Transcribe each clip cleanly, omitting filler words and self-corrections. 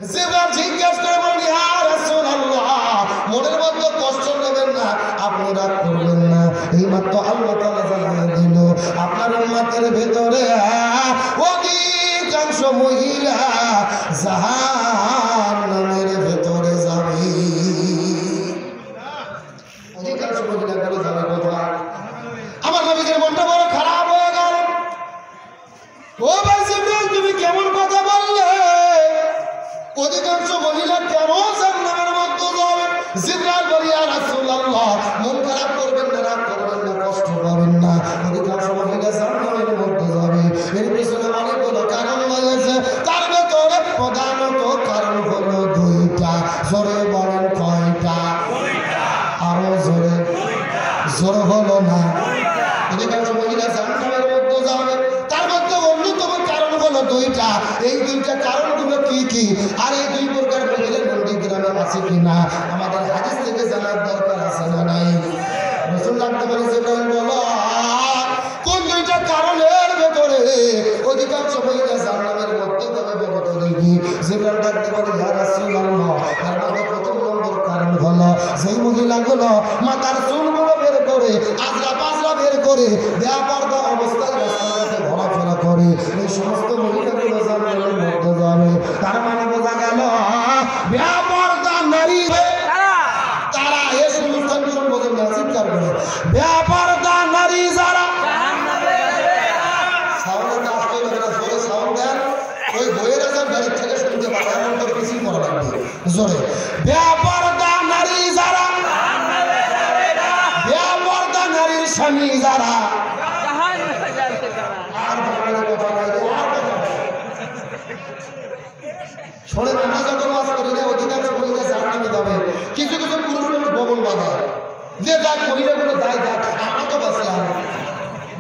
জিবরাইল জিজ্ঞাসা করে বলেন, ইয়া রাসূলুল্লাহ, মনের মধ্যে কষ্ট নেবেন না, আপনি রাগ করবেন না। এইমাত্র আল্লাহ তাআলা জানিয়ে দিল আপনার উম্মতের ভেতরে অধিকাংশ মহিলা জাহান্নামের ভেতরে যাবে। অধিকাংশ মহিলাগুলো যাবে কোথায়? আমার নবীর মনটা বড় খারাপ হয়ে গেল। ও ভাই জিবরাইল, তুমি কেমন কথা বললে? অধিকাংশ মহিলা কেন জাহান্নামের মধ্যে যাবে? জিবরাইল বলে, ইয়া রাসূলুল্লাহ, মন খারাপ করবেন না, রাগ করবেন না, কষ্ট পাবেন না। অধিকাংশ মহিলা জাহান্নামের মধ্যে যাবে। এর পিছনে অনেকগুলো কারণ রয়েছে। তার ভেতরে প্রধানত কারণ হলো দুইটা। জোরে বলেন কয়টা? আরো জোরে। জোরে হলো না। অধিকাংশ মহিলা জাহান্নামের মধ্যে যাবে। তার মধ্যে অন্যতম কারণ হলো দুইটা। এই দুইটা কারণগুলো কি কি, আর এই দুই প্রকার মহিলা নন্দীগ্রামে আছে কিনা আমাদের হাদিস থেকে জানার দরকার আছে না নাই? রাসূলুল্লাহ বলো কোন দুইটা কারণের ভেতরে অধিকাংশ মহিলা জাহান্নামের মধ্যে যাবে, বলো তো দেখি। জিবরাইল ডাকতে বলে, ইয়া রাসূলুল্লাহ, তার মধ্যে প্রথম নম্বর কারণ হলো সেই মহিলাগুলো মাথার চুলগুলো বের করে, আজরা পাজরা বের করে, বেপরদা অবস্থায় রাস্তাঘাটে ঘোরাফেরা করে, এই সমস্ত মহিলাগুলো জাহান্নামের মধ্যে যাবে। তার মানে বোঝা গেল বেপরদা নারী তারা এই অনুষ্ঠান বোঝেন না, চিৎকার করে বেপরদা নারী যারা সাউন্ড আসতে লাগে না, জোরে সাউন্ড দেন, ওই বইয়ের আজান বাড়ির থেকে শুনতে পারে, এমন করে কিছুই করা লাগবে জোরে। বেপরদা নারী যারা, বেপরদা নারীর স্বামী যারা, শোনেন, আমরা যখন ওয়াজ করি না, অধিকাংশ মহিলা জাহান্নামে যাবে। কিছু কিছু পুরুষ মানুষ বগল বাঁধায় যে যাক মহিলাগুলো যায় যাক, আমরা তো বাঁচি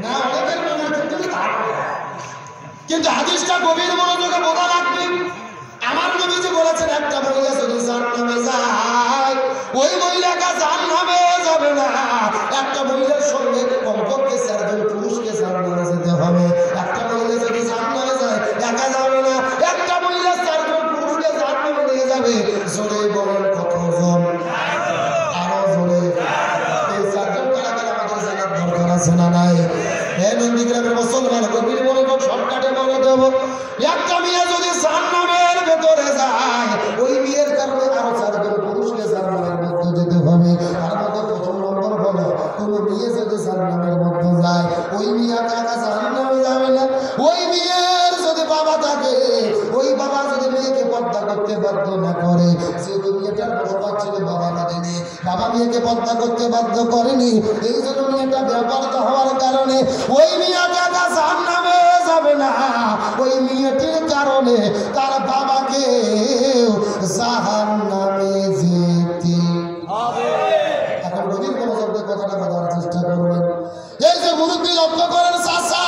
না, অনেকের মনে কিন্তু হাদিসটা গভীর মনোযোগে বোঝা লাগবে। আমার নবী যে বলেছেন একটা মহিলা যদি জাহান্নামে যায়, ওই মহিলাটা জাহান্নামে যাবে না। একটা মহিলার সঙ্গে কমপক্ষে 4 জন পুরুষকে জাহান্নামে যেতে হবে। একটা মহিলা যদি জাহান্নামে যায় একা যাবে না, একটা মহিলা 4 জন পুরুষকে জাহান্নামে নিয়ে যাবে। জোরে বলেন কতজন? আরো জোরে। এই 4 জন কারা কারা আমাদের জানার দরকার আছে না নাই? এই নন্দীগ্রামের মুসলমান গভীর মনোযোগ শর্টকাটে বলে দেব। একটা মেয়ে যদি জাহান্নামের ভেতরে যায়, ওই মেয়ের কারণে আরো 4 জন পুরুষকে জাহান্নামের মধ্যে যেতে হবে। তার মধ্যে প্রথম নম্বর হলো কোন মেয়ে যদি জাহান্নামের মধ্যে যায়, ওই মেয়ে একা জাহান্নামে যাবে না। ওই মেয়ের যদি বাবা থাকে, ওই বাবা যদি মেয়েকে পর্দা করতে বাধ্য না করে, যেহেতু মেয়েটার বসবাস ছিল বাবা মানেনি, বাবা মেয়েকে পর্দা করতে বাধ্য করেনি, এই জন্য মেয়েটা বেপরদা হওয়ার কারণে ওই মেয়েটা জাহান্নামে যাবে না। ওই মেয়েটির কারণে তার বাবাকে জাহান্নামে যেতে হবে। এখন গভীর মনোযোগে কথাটা বোঝার চেষ্টা করবেন। এই যে মুরব্বী লক্ষ্য করেন চাচা,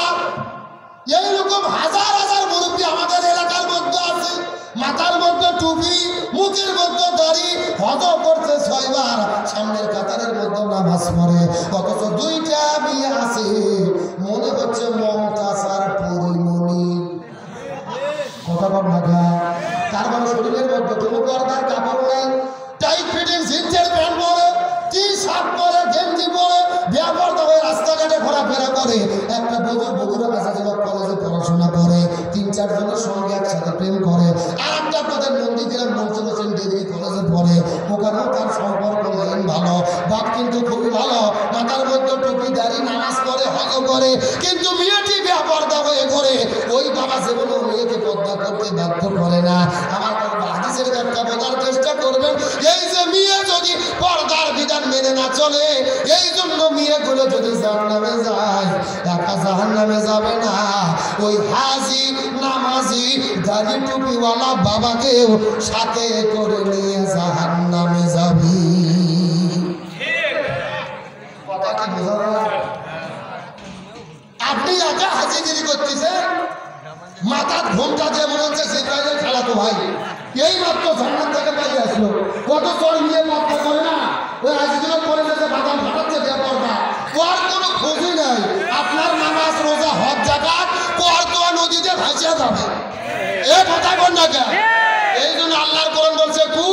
এইরকম হাজার হাজার মুরব্বী আমাদের এলাকার মধ্যে আছে। মাথার মধ্যে টুপি, মুখের মধ্যে দাড়ি, হজ করছে 6 বার, সামনের কাতারের মধ্যে নামাজ পড়ে, অথচ 2টা বিয়ে আছে, মনে হচ্ছে মমতাজ আর পরিমণি। কথা বল না, তার মানে শরীরের মধ্যে কোনো পর্দার কাপড় নাই, টাইট ফিটিং জিন্সের প্যান্ট পরে, টি-শার্ট পরে, গেঞ্জি পরে, বেপরদা হয়ে রাস্তাঘাটে ঘোরাফেরা করে। একটা বগুড়া মেসাজিবাগ কলেজে পড়াশোনা করে, 3-4 জনের সঙ্গে একসাথে প্রেম করে। আর একটা আপনাদের নন্দীগ্রাম মনসুর হোসেন ডিগ্রি কলেজে পড়ে, ওখানেও তার সম্পর্ক লাইন ভালো, বাপ কিন্তু খুবই ভালো, মাথার মধ্যে টুপি দাড়ি, নামাজ পড়ে, হজ করে, কিন্তু মেয়েটি বেপরদা হয়ে করে। ওই বাবা যেগুলো মেয়েকে পর্দা করতে বাধ্য করে না। আমার হাদিসের ব্যাখ্যা বোঝার চেষ্টা করবেন। এই যে মেয়ে যদি পর্দার বিধান মেনে না চলে, এই জন্য মেয়েগুলো যদি জাহান্নামে যায়, একা জাহান্নামে যাবে না, ওই হাজি নামাজি দাড়ি টুপিওয়ালা বাবাকেও সাথে করে নিয়ে জাহান্নামে যাবি। কথা কি বোঝা? আপনি একা হাজিগিরি করতেছেন, মাথার ঘোমটা দিয়ে মনে হচ্ছে জিব্রাইলের খালাতো ভাই, এই মাত্র জান্নাত থেকে পালিয়ে আসলো, কত চর নিয়ে পর্দা করে না, ওই হাজিগুলো করে যে বাদাম ফাটাচ্ছে বেপরদা, ওর কোনো খোঁজই নাই। আপনার নামাজ রোজা হজ জাকাত কোয়ারতোয়া নদীতে ভাসিয়ে যাবে। এ কথা বল না কেন? এই জন্য আল্লাহর কোরআন বলছে কু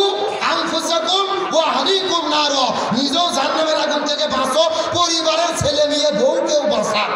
আনফুসাকুম ওয়া আহলিকুম নার, নিজেও জাহান্নামের আগুন থেকে বাঁচো, পরিবারের ছেলে মেয়ে বউকেও বাঁচাও।